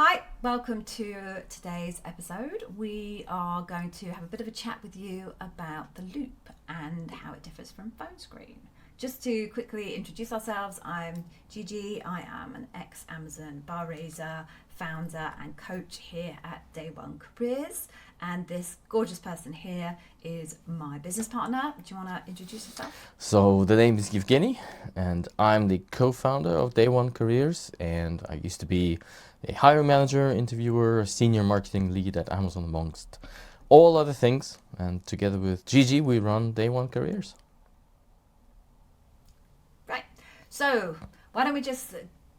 Hi, welcome to today's episode. We are going to have a bit of a chat with you about the loop and how it differs from phone screen. Just to quickly introduce ourselves, I'm Gigi. I am an ex-Amazon bar raiser, founder and coach here at Day One Careers. And this gorgeous person here is my business partner. Do you want to introduce yourself? So the name is Evgeny, and I'm the co-founder of Day One Careers, and I used to be a hiring manager, interviewer, senior marketing lead at Amazon, amongst all other things. And together with Gigi, we run Day One Careers. Right. So why don't we just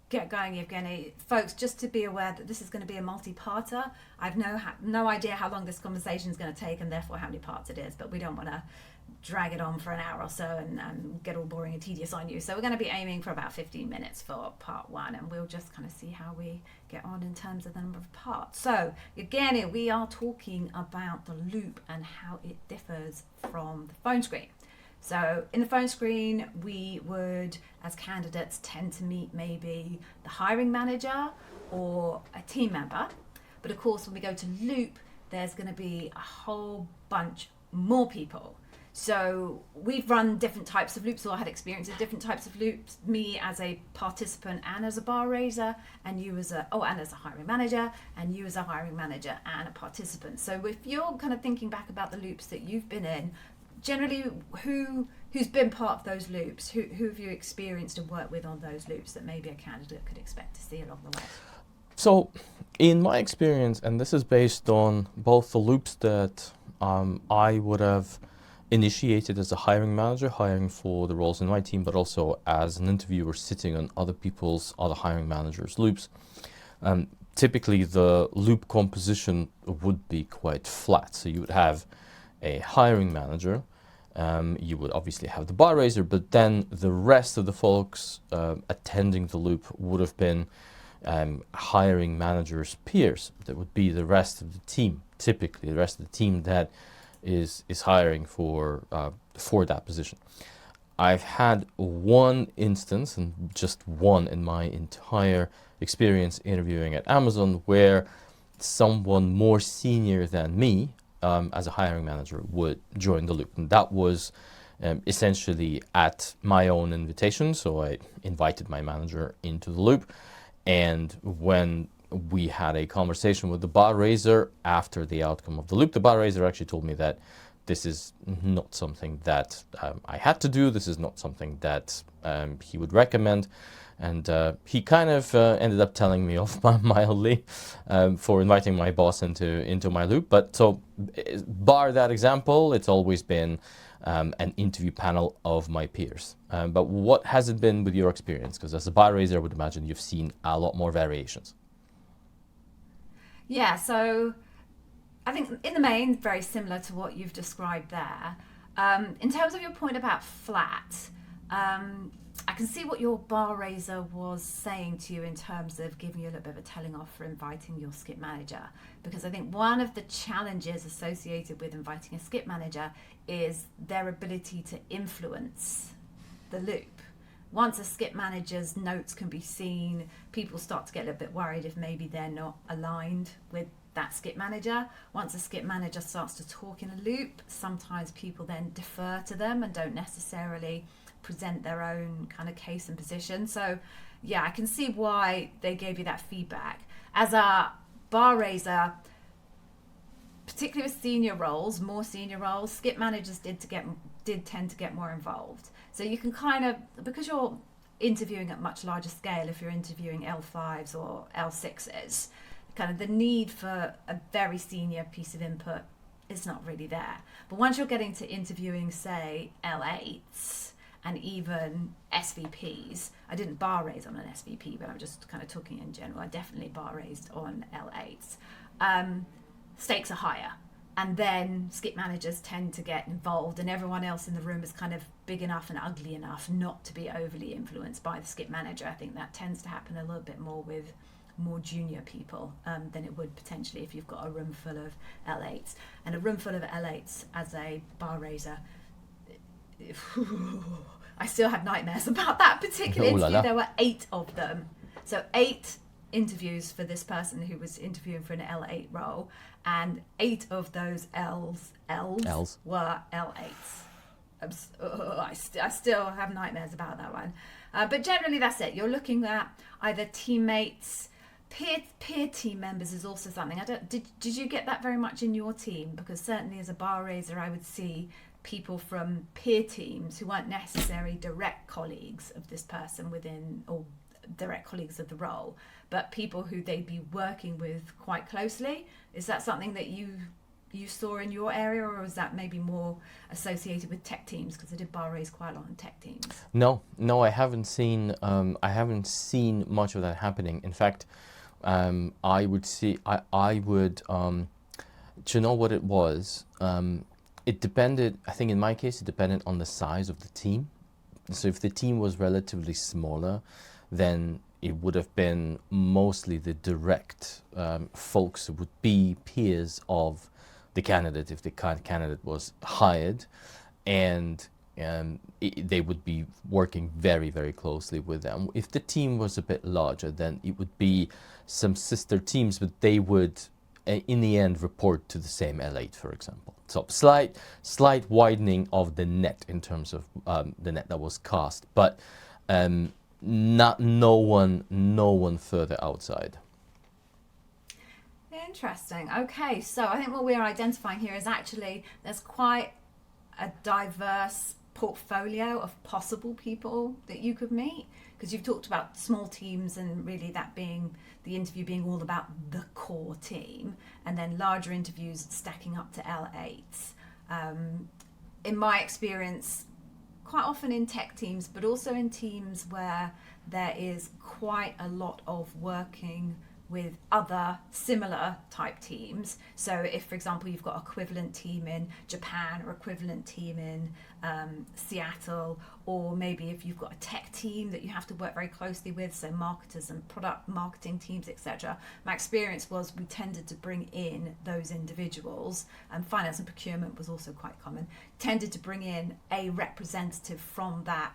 get going, Evgeny? Folks, just to be aware that this is going to be a multi-parter. I've no idea how long this conversation is going to take and therefore how many parts it is, but we don't want to drag it on for an hour or so and get all boring and tedious on you. So we're going to be aiming for about 15 minutes for part one, and we'll just kind of see how we get on in terms of the number of parts. So again, we are talking about the loop and how it differs from the phone screen. So in the phone screen, we would, as candidates, tend to meet maybe the hiring manager or a team member. But of course, when we go to loop, there's going to be a whole bunch more people. So we've run different types of loops, or had experience of different types of loops. Me as a participant and as a bar raiser, and you as a hiring manager, and you as a hiring manager and a participant. So if you're kind of thinking back about the loops that you've been in, generally who's been part of those loops? Who have you experienced and worked with on those loops that maybe a candidate could expect to see along the way? So in my experience, and this is based on both the loops that I would have initiated as a hiring manager, hiring for the roles in my team, but also as an interviewer sitting on other hiring managers' loops. Typically, the loop composition would be quite flat. So you would have a hiring manager, you would obviously have the bar raiser, but then the rest of the folks attending the loop would have been hiring managers' peers. That would be the rest of the team, typically the rest of the team that is hiring for that position. I've had one instance, and just one in my entire experience interviewing at Amazon, where someone more senior than me as a hiring manager would join the loop. And that was essentially at my own invitation. So I invited my manager into the loop. And when we had a conversation with the bar raiser after the outcome of the loop, the bar raiser actually told me that this is not something that I had to do. This is not something that he would recommend. And he kind of ended up telling me off mildly for inviting my boss into my loop. But so, bar that example, it's always been an interview panel of my peers. But what has it been with your experience? Because as a bar raiser, I would imagine you've seen a lot more variations. Yeah, so I think in the main, very similar to what you've described there. In terms of your point about flat, I can see what your bar raiser was saying to you in terms of giving you a little bit of a telling off for inviting your skip manager. Because I think one of the challenges associated with inviting a skip manager is their ability to influence the loop. Once a skip manager's notes can be seen, people start to get a little bit worried if maybe they're not aligned with that skip manager. Once a skip manager starts to talk in a loop, sometimes people then defer to them and don't necessarily present their own kind of case and position. So yeah, I can see why they gave you that feedback. As a bar raiser, particularly with more senior roles, skip managers did tend to get more involved. So you can kind of, because you're interviewing at much larger scale, if you're interviewing L5s or L6s, kind of the need for a very senior piece of input is not really there. But once you're getting to interviewing, say, L8s and even SVPs, I didn't bar raise on an SVP, but I'm just kind of talking in general. I definitely bar raised on L8s. Stakes are higher. And then skip managers tend to get involved, and everyone else in the room is kind of big enough and ugly enough not to be overly influenced by the skip manager. I think that tends to happen a little bit more with more junior people than it would potentially if you've got a room full of L8s. And a room full of L8s as a bar raiser, I still have nightmares about that particular interview. There were 8 of them. So 8 interviews for this person who was interviewing for an L8 role, and 8 of those L's were L8s. I still have nightmares about that one. But generally that's it. You're looking at either teammates, peer team members is also something. Did you get that very much in your team? Because certainly as a bar raiser, I would see people from peer teams who weren't necessarily direct colleagues of this person within, or direct colleagues of the role, but people who they'd be working with quite closely. Is that something that you saw in your area, or was that maybe more associated with tech teams? Because I did bar raise quite a lot in tech teams. No, I haven't seen much of that happening. In fact, I would, do you know what it was? It depended, I think in my case, it depended on the size of the team. So if the team was relatively smaller, then it would have been mostly the direct folks who would be peers of the candidate if the candidate was hired, and they would be working very, very closely with them. If the team was a bit larger, then it would be some sister teams, but they would in the end report to the same L8, for example. So slight widening of the net in terms of the net that was cast, but no one further outside. Interesting. Okay, so I think what we are identifying here is actually there's quite a diverse portfolio of possible people that you could meet, because you've talked about small teams and really that being the interview being all about the core team, and then larger interviews stacking up to L8s. In my experience, quite often in tech teams, but also in teams where there is quite a lot of working with other similar type teams. So if, for example, you've got equivalent team in Japan or equivalent team in Seattle, or maybe if you've got a tech team that you have to work very closely with, so marketers and product marketing teams, etc. My experience was we tended to bring in those individuals, and finance and procurement was also quite common, tended to bring in a representative from that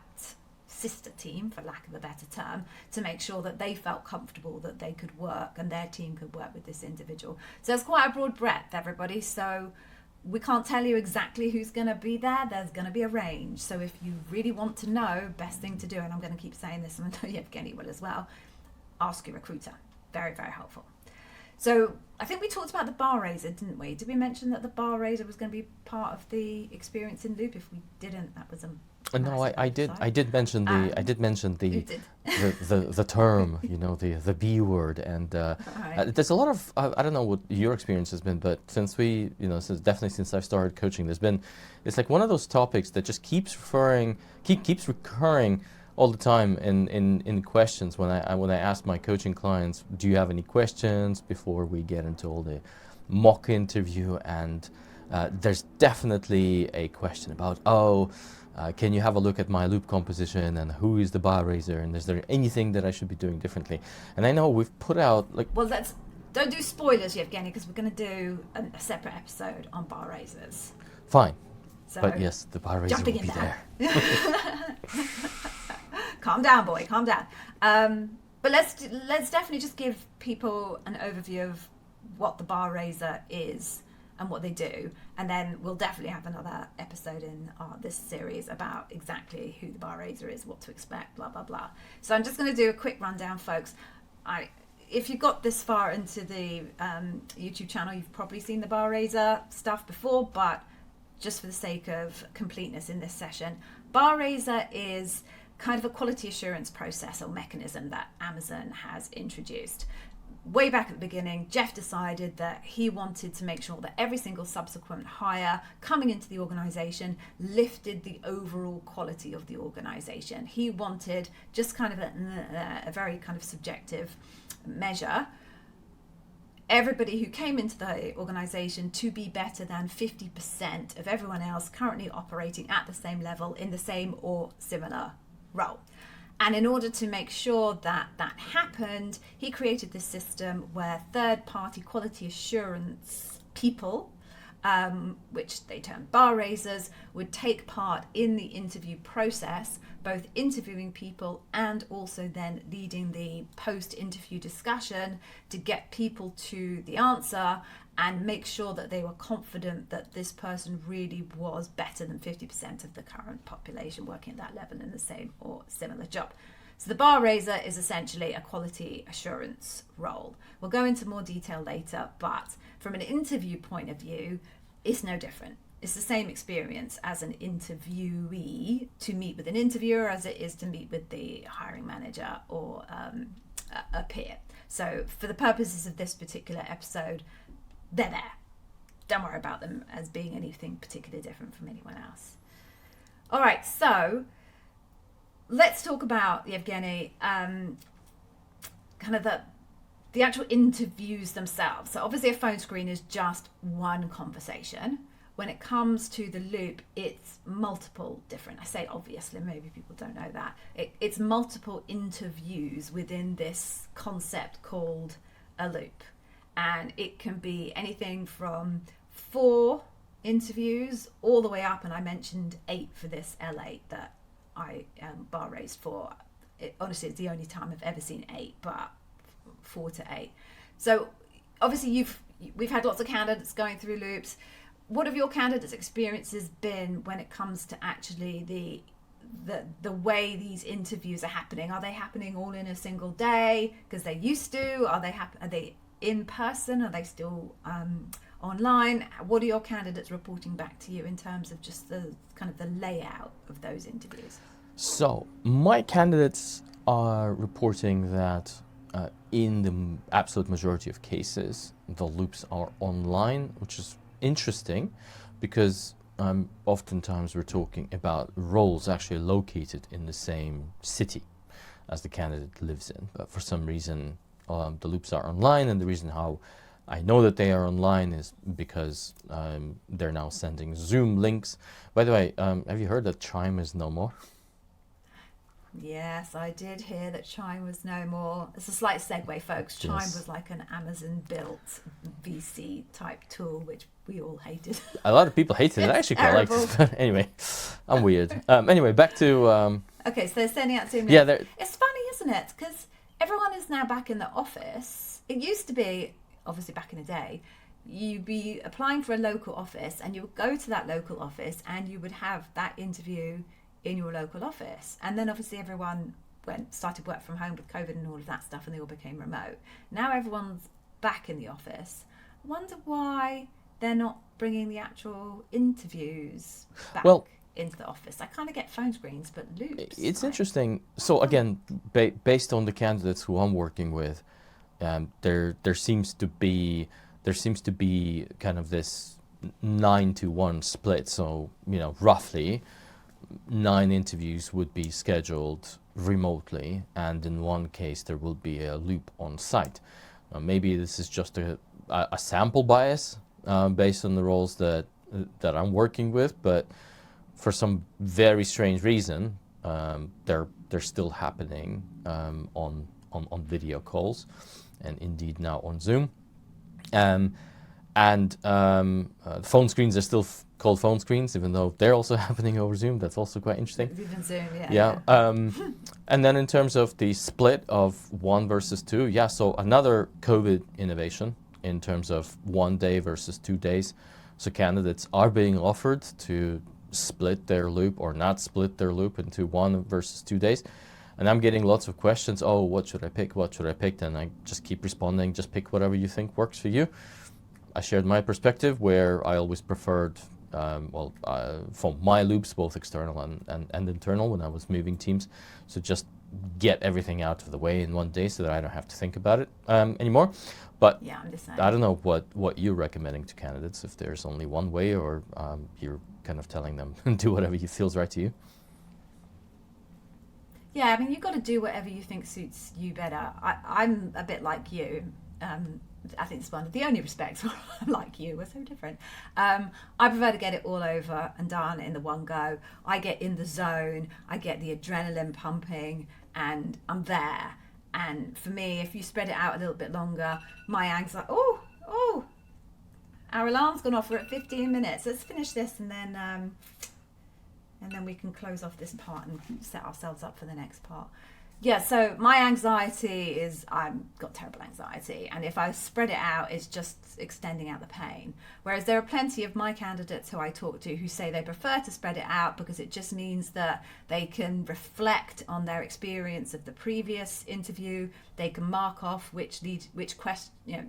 sister team, for lack of a better term, to make sure that they felt comfortable that they could work and their team could work with this individual. So it's quite a broad breadth, everybody. So we can't tell you exactly who's going to be there. There's going to be a range. So if you really want to know, best thing to do, and I'm going to keep saying this, and I know Evgeny will as well, ask your recruiter. Very, very helpful. So I think we talked about the bar raiser, didn't we? Did we mention that the bar raiser was going to be part of the experience in Loop? If we didn't, that was a no, I did mention the term, you know, the B word, and right. There's a lot of I don't know what your experience has been, but since since I've started coaching, it's like one of those topics that just keeps recurring all the time in questions when I ask my coaching clients, do you have any questions before we get into all the mock interview, and there's definitely a question about, can you have a look at my loop composition, and who is the bar raiser, and is there anything that I should be doing differently? And I know we've put out don't do spoilers, Evgeny, because we're going to do a separate episode on bar raisers. Fine, so but yes, the bar raiser will be there. Calm down, boy, calm down. But let's definitely just give people an overview of what the bar raiser is and what they do, and then we'll definitely have another episode in this series about exactly who the bar raiser is, what to expect, blah blah blah. So I'm just going to do a quick rundown, folks. If you got this far into the YouTube channel, you've probably seen the bar raiser stuff before, but just for the sake of completeness in this session, bar raiser is kind of a quality assurance process or mechanism that Amazon has introduced. Way back at the beginning, Jeff decided that he wanted to make sure that every single subsequent hire coming into the organization lifted the overall quality of the organization. He wanted just kind of a very kind of subjective measure, everybody who came into the organization to be better than 50% of everyone else currently operating at the same level in the same or similar role. And in order to make sure that that happened, he created this system where third-party quality assurance people which they term bar raisers, would take part in the interview process, both interviewing people and also then leading the post-interview discussion to get people to the answer and make sure that they were confident that this person really was better than 50% of the current population working at that level in the same or similar job. So the bar raiser is essentially a quality assurance role. We'll go into more detail later, but from an interview point of view, it's no different. It's the same experience as an interviewee to meet with an interviewer as it is to meet with the hiring manager or a peer. So for the purposes of this particular episode, they're there. Don't worry about them as being anything particularly different from anyone else. All right, so let's talk about, Yevgeny, kind of the actual interviews themselves. So obviously a phone screen is just one conversation. When it comes to the loop, it's multiple different, I say obviously, maybe people don't know that. It's multiple interviews within this concept called a loop. And it can be anything from 4 interviews all the way up, and I mentioned 8 for this L8 that I bar raised for. Honestly, it's the only time I've ever seen 8, but 4 to 8. So obviously we've had lots of candidates going through loops. What have your candidates' experiences been when it comes to actually the way these interviews are happening? Are they happening all in a single day because they used to? Are they in person? Are they still online? What are your candidates reporting back to you in terms of just the kind of the layout of those interviews? So my candidates are reporting that in the absolute majority of cases, the loops are online, which is interesting because oftentimes we're talking about roles actually located in the same city as the candidate lives in. But for some reason, the loops are online, and the reason how I know that they are online is because they're now sending Zoom links. By the way, have you heard that Chime is no more? Yes, I did hear that Chime was no more. It's a slight segue, folks. Chime was like an Amazon-built VC type tool, which we all hated. A lot of people hated it. I actually quite liked it. But anyway, I'm weird. Anyway, back to... Okay, so they're sending out Zoom links. Yeah, it's funny, isn't it? Because everyone is now back in the office. It used to be, obviously back in the day, you'd be applying for a local office and you would go to that local office and you would have that interview in your local office. And then obviously everyone started work from home with COVID and all of that stuff, and they all became remote. Now everyone's back in the office. I wonder why they're not bringing the actual interviews back into the office. I kind of get phone screens, but loops. It's interesting. So again, based on the candidates who I'm working with, there seems to be kind of this 9-to-1 split. So roughly 9 interviews would be scheduled remotely, and in one case there will be a loop on site. Maybe this is just a sample bias based on the roles that I'm working with, but for some very strange reason, they're still happening on video calls, and indeed now on Zoom. Phone screens are still called phone screens, even though they're also happening over Zoom. That's also quite interesting. Even Zoom, yeah. And then in terms of the split of 1 versus 2, so another COVID innovation in terms of 1 day versus 2 days. So candidates are being offered to split their loop or not split their loop into 1 versus 2 days. And I'm getting lots of questions. Oh, what should I pick? What should I pick? And I just keep responding, just pick whatever you think works for you. I shared my perspective where I always preferred, for my loops, both external and internal when I was moving teams. So just get everything out of the way in 1 day so that I don't have to think about it anymore. But yeah, I'm just saying. I don't know what you're recommending to candidates, if there's only one way, or you're kind of telling them do whatever feels right to you. Yeah, I mean, you've got to do whatever you think suits you better. I'm a bit like you. I think it's one of the only respects where I'm like you. We're so different. I prefer to get it all over and done in the one go. I get in the zone. I get the adrenaline pumping, and I'm there. And for me, if you spread it out a little bit longer, my anxiety, our alarm's gone off. We're at 15 minutes. Let's finish this and then we can close off this part and set ourselves up for the next part. Yeah, so my anxiety is I've got terrible anxiety, and if I spread it out, it's just extending out the pain. Whereas there are plenty of my candidates who I talk to who say they prefer to spread it out because it just means that they can reflect on their experience of the previous interview. They can mark off which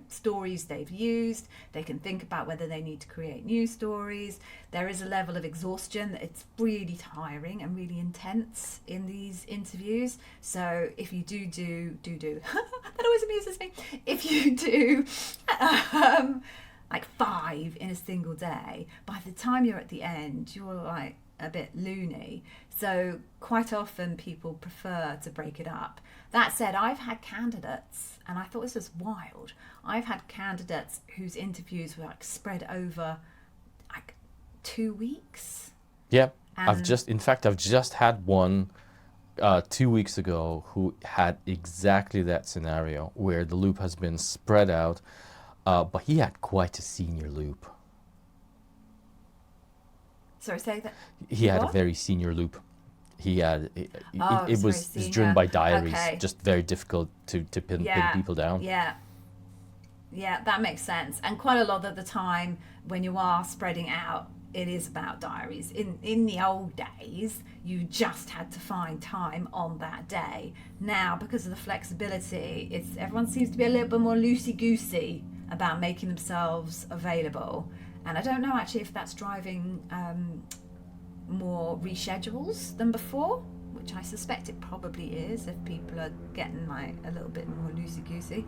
stories they've used. They can think about whether they need to create new stories. There is a level of exhaustion that it's really tiring and really intense in these interviews. So if you do that always amuses me. If you do like 5 in a single day, by the time you're at the end, you're like a bit loony. So quite often people prefer to break it up. That said, I've had candidates, and I thought this was wild. I've had candidates whose interviews were like spread over like 2 weeks. Yeah, I've just had one 2 weeks ago who had exactly that scenario where the loop has been spread out, but he had quite a senior loop. Sorry, say that. He had a very senior loop. He had it was driven by diaries, just very difficult to pin people down. Yeah, that makes sense. And quite a lot of the time when you are spreading out, it is about diaries. In the old days, you just had to find time on that day. Now, because of the flexibility, everyone seems to be a little bit more loosey-goosey about making themselves available. And I don't know actually if that's driving more reschedules than before, which I suspect it probably is if people are getting like a little bit more loosey-goosey.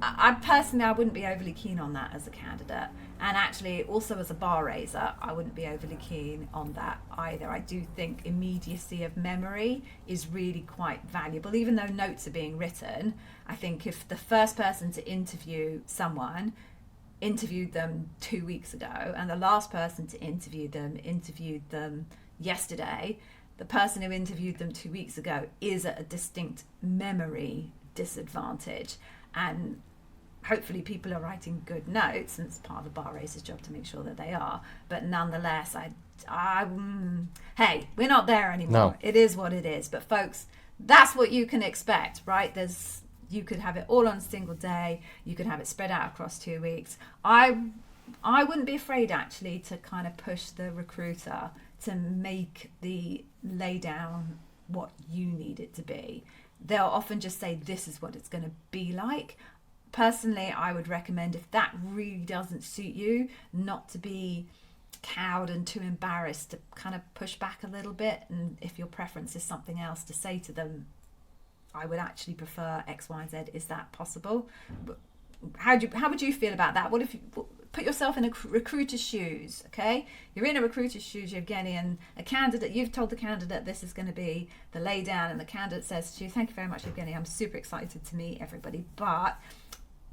I personally, I wouldn't be overly keen on that as a candidate, and actually also as a bar raiser, I wouldn't be overly keen on that either. I do think immediacy of memory is really quite valuable. Even though notes are being written, I think if the first person to interview someone interviewed them 2 weeks ago and the last person to interviewed them yesterday, the person who interviewed them 2 weeks ago is at a distinct memory disadvantage. And hopefully people are writing good notes, and it's part of the bar raiser's job to make sure that they are. But nonetheless, hey, we're not there anymore. No. It is what it is. But folks, that's what you can expect, right? You could have it all on a single day. You could have it spread out across 2 weeks. I wouldn't be afraid actually to kind of push the recruiter to make the lay down what you need it to be. They'll often just say, this is what it's going to be like. Personally, I would recommend, if that really doesn't suit you, not to be cowed and too embarrassed, to kind of push back a little bit. And if your preference is something else, to say to them, I would actually prefer X, Y, and Z. Is that possible? How would you feel about that? What if you put yourself in a recruiter's shoes, okay? You're in a recruiter's shoes, Yevgeny, and you've told the candidate this is going to be the lay down, and the candidate says to you, thank you very much, Yevgeny, I'm super excited to meet everybody, but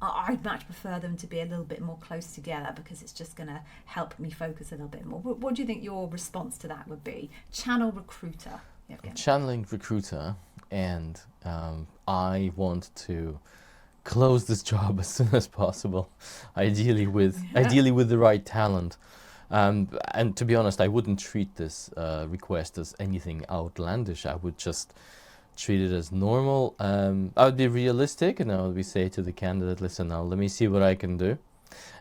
I'd much prefer them to be a little bit more close together because it's just going to help me focus a little bit more. What do you think your response to that would be? Channel recruiter, Yevgeny. Channeling recruiter, and I want to close this job as soon as possible, ideally with the right talent. And to be honest, I wouldn't treat this request as anything outlandish. I would just treat it as normal. I would be realistic, and I would say to the candidate, listen, now let me see what I can do,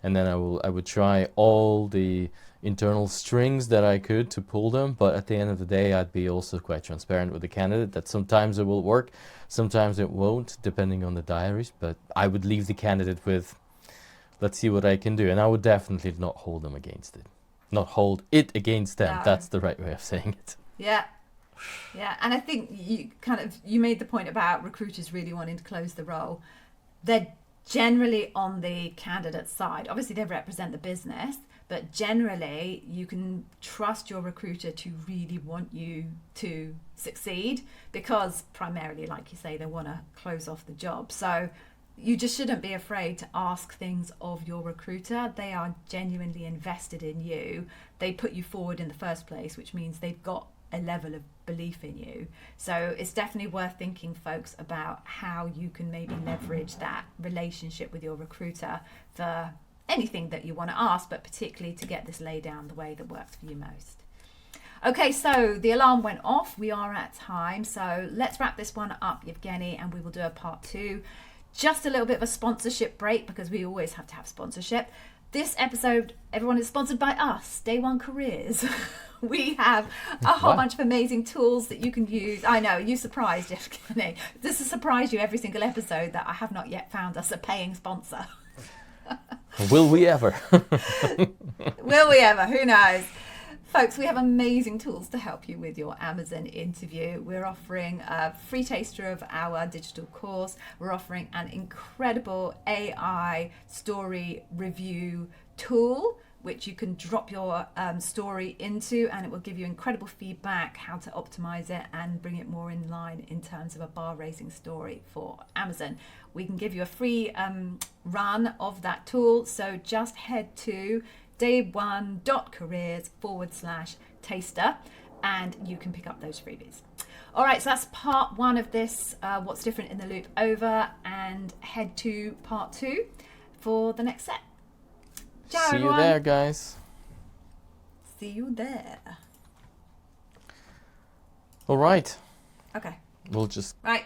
and then I would try all the internal strings that I could to pull them. But at the end of the day, I'd be also quite transparent with the candidate that sometimes it will work, sometimes it won't, depending on the diaries. But I would leave the candidate with, let's see what I can do, and I would definitely not hold them against it. Not hold it against them. No. That's the right way of saying it. Yeah, and I think you made the point about recruiters really wanting to close the role. They're generally on the candidate side. Obviously, they represent the business, but generally, you can trust your recruiter to really want you to succeed because primarily, like you say, they want to close off the job. So you just shouldn't be afraid to ask things of your recruiter. They are genuinely invested in you. They put you forward in the first place, which means they've got a level of belief in you. So it's definitely worth thinking, folks, about how you can maybe leverage that relationship with your recruiter for anything that you want to ask, but particularly to get this laid down the way that works for you most. Okay, so the alarm went off. We are at time. So let's wrap this one up, Yevgeny, and we will do a part 2. Just a little bit of a sponsorship break, because we always have to have sponsorship. This episode, everyone, is sponsored by us, Day One Careers. We have a whole bunch of amazing tools that you can use. I know, you surprised, Yevgeny. This has surprised you every single episode that I have not yet found us a paying sponsor. Will we ever? Will we ever? Who knows? Folks, we have amazing tools to help you with your Amazon interview. We're offering a free taster of our digital course. We're offering an incredible AI story review tool, which you can drop your story into, and it will give you incredible feedback, how to optimize it and bring it more in line in terms of a bar raising story for Amazon. We can give you a free run of that tool. So just head to day1.careers/taster and you can pick up those freebies. All right, so that's part 1 of this, what's different in the loop over, and head to part 2 for the next set. Ciao, See everyone. you there, guys. See you there. All right. Okay. We'll just Right.